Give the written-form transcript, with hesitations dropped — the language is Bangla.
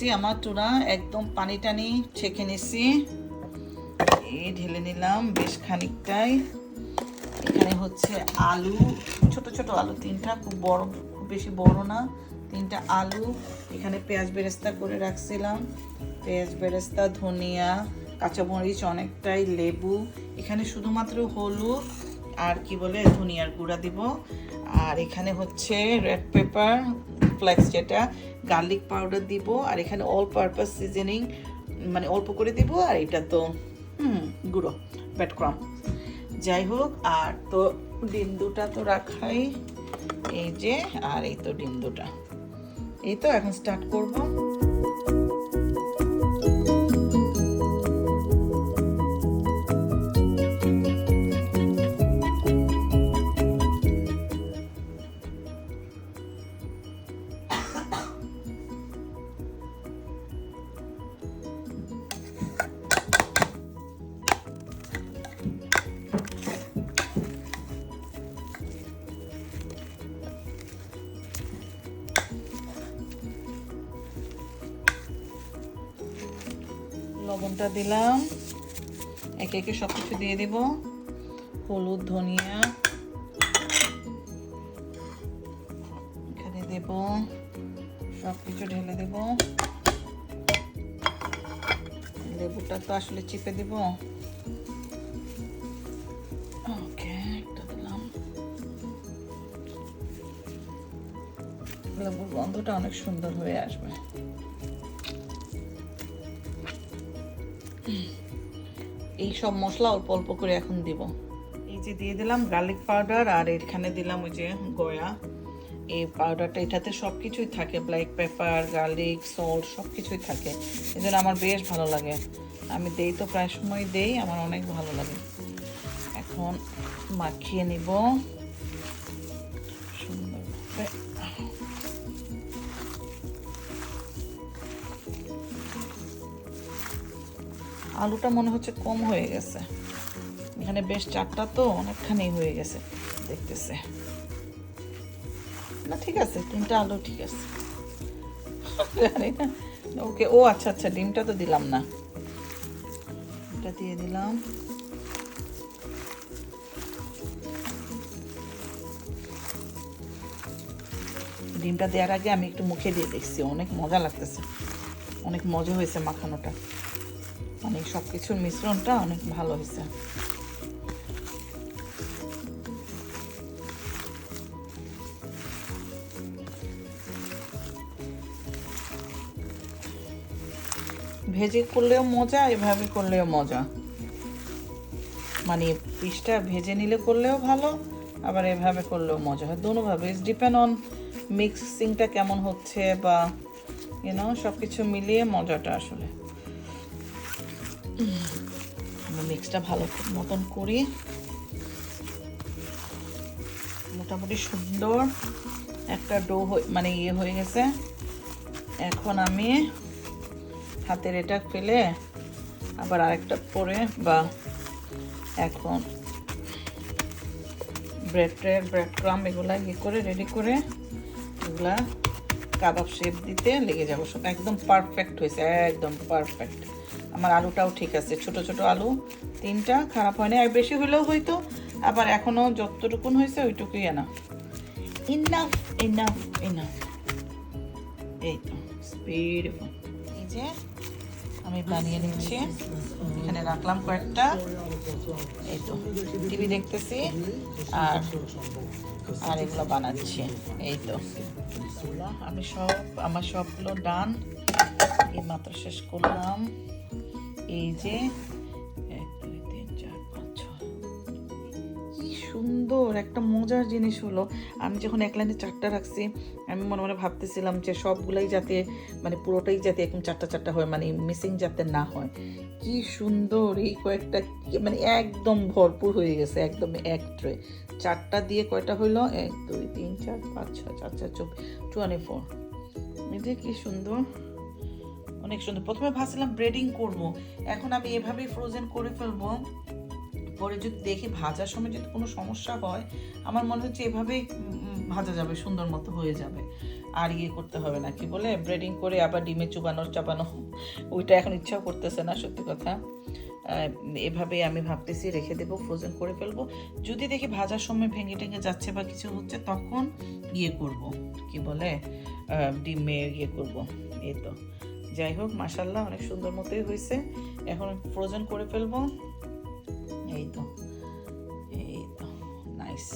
যে আমার টুনা একদম পানি টানি ছেঁকে নিছি, এই ঢেলে নিলাম বেশ খানিকটাই। এখানে হচ্ছে আলু, ছোট ছোট আলু তিনটা, খুব বড়, খুব বেশি বড় না, তিনটা আলু। এখানে পেঁয়াজ বেরেস্তা করে রাখছিলাম, পেঁয়াজ বেরেস্তা, ধনিয়া, কাঁচামরিচ অনেকটাই, লেবু। এখানে শুধুমাত্র হলুদ আর কি বলে ধনিয়ার গুঁড়া দিব। আর এখানে হচ্ছে রেড পেপার ফ্লেক্স, যেটা গার্লিক পাউডার দিব। আর এখানে অল পারপাস সিজনিং, মানে অল্প করে দিব। আর এটা তো গুঁড়ো ব্রেড ক্রাম্ব, যাই হোক। আর তো ডিম দুটা তো রাখাই, এই যে। আর এই তো ডিম দুটা, এই তো এখন স্টার্ট করব। লবণটা দিলাম, একে একে সব কিছু দিয়ে দিব। হলুদ, ধনিয়া এখানে দেব, সব কিছু ঢেলে দেব। লেবুটা তো আসলে চিপে দিব। ওকে, একটা দিলাম। লেবুর গন্ধটা অনেক সুন্দর হয়ে আসবে। এই সব মশলা অল্প অল্প করে এখন দিব। এই যে দিয়ে দিলাম গার্লিক পাউডার, আর এখানে দিলাম ওই যে গয়া, এই পাউডারটা। এটাতে সব কিছুই থাকে, ব্ল্যাক পেপার, গার্লিক, সল্ট, সব কিছুই থাকে। এই জন্য আমার বেশ ভালো লাগে, আমি দেই তো প্রায় সময় দেই, আমার অনেক ভালো লাগে। এখন মাখিয়ে নিব সুন্দরভাবে। আলুটা মনে হচ্ছে কম হয়ে গেছে, এখানে বেশ চারটা তো অনেকখানি হয়ে গেছে দেখতেছে। না ঠিক আছে, তিনটা আলু ঠিক আছে। জানি না, ওকে। ও আচ্ছা আচ্ছা, ডিমটা তো দিলাম না, এটা দিয়ে দিলাম। ডিমটা দেওয়ার আগে আমি একটু মুখে দিয়ে দেখছি, অনেক মজা লাগতেছে, অনেক মজা হয়েছে মাখানোটা, মানে সব কিছুর মিশ্রণটা অনেক ভালো হয়েছে। ভেজে করলেও মজা, এভাবে করলেও মজা, মানে পিসটা ভেজে নিলে করলেও ভালো, আবার এভাবে করলেও মজা হয়। দোনোভাবে, ইটস ডিপেন্ড অন মিক্সিংটা কেমন হচ্ছে, বা সব কিছু মিলিয়ে মজাটা আসলে। মিক্সটা ভালো মতন করি, মোটামুটি সুন্দর একটা ডো মানে ইয়ে হয়ে গেছে। এখন আমি হাতের এটা ফেলে আবার আরেকটা পরে, বা এখন ব্রেড ক্রাম্ব এগুলা ইয়ে করে রেডি করে এগুলা কাবাব শেপ দিতে লেগে যাবো। সব একদম পারফেক্ট হয়েছে, একদম পারফেক্ট। আমার আলুটাও ঠিক আছে, ছোট ছোট আলু তিনটা, খারাপ হয়নি। আর বেশি হলেও হয়তো, আবার এখনো যতটুকুন হয়েছে ওইটুকুই না। Enough enough enough. এই তো বিউটিফুল। এই যে আমি বানিয়ে নিচ্ছি, এখানে রাখলাম কয়েকটা। এই তো টিভি দেখতেছি আর এগুলো বানাচ্ছি। এই তো আমি আমার সবগুলো ডান, এই মাত্র শেষ করলাম। এই যে 1 2 3 4 5 6, কি সুন্দর একটা মজার জিনিস হলো। আমি যখন এক লাইনে 4টা রাখছি, আমি মনে মনে ভাবতেছিলাম যে সবগুলাই যাতে, মানে পুরোটাই যাতে এরকম 4টা 4টা হয়, মানে মিসিং যাতে না হয়। কি সুন্দর এই কয়েকটা, মানে একদম ভরপুর হয়ে গেছে, একদম এক ট্রে। 4টা দিয়ে কয়টা হইলো, 1 2 3 4 5 6 4 4 24। এই যে কি সুন্দর, অনেক সুন্দর। প্রথমে ভাবছিলাম ব্রেডিং করব, এখন আমি এভাবেই ফ্রোজেন করে ফেলবো। পরে যদি দেখি ভাজার সময় যদি কোনো সমস্যা হয়, আমার মনে হচ্ছে এভাবেই ভাজা যাবে, সুন্দর মতো হয়ে যাবে। আর ইয়ে করতে হবে না, কি বলে ব্রেডিং করে আবার ডিমে চাপানো ওইটা এখন ইচ্ছাও করতেছে না সত্যি কথা। এভাবেই আমি ভাবতেছি রেখে দেবো, ফ্রোজেন করে ফেলবো। যদি দেখি ভাজার সময় ভেঙে টেঙে যাচ্ছে বা কিছু হচ্ছে তখন ইয়ে করব, কি বলে ডিমে ইয়ে করব। এই তো যাই হোক, মাশাআল্লাহ অনেক সুন্দর মতোই হয়েছে। এখন ফ্রোজেন করে ফেলবো। এই তো নাইস।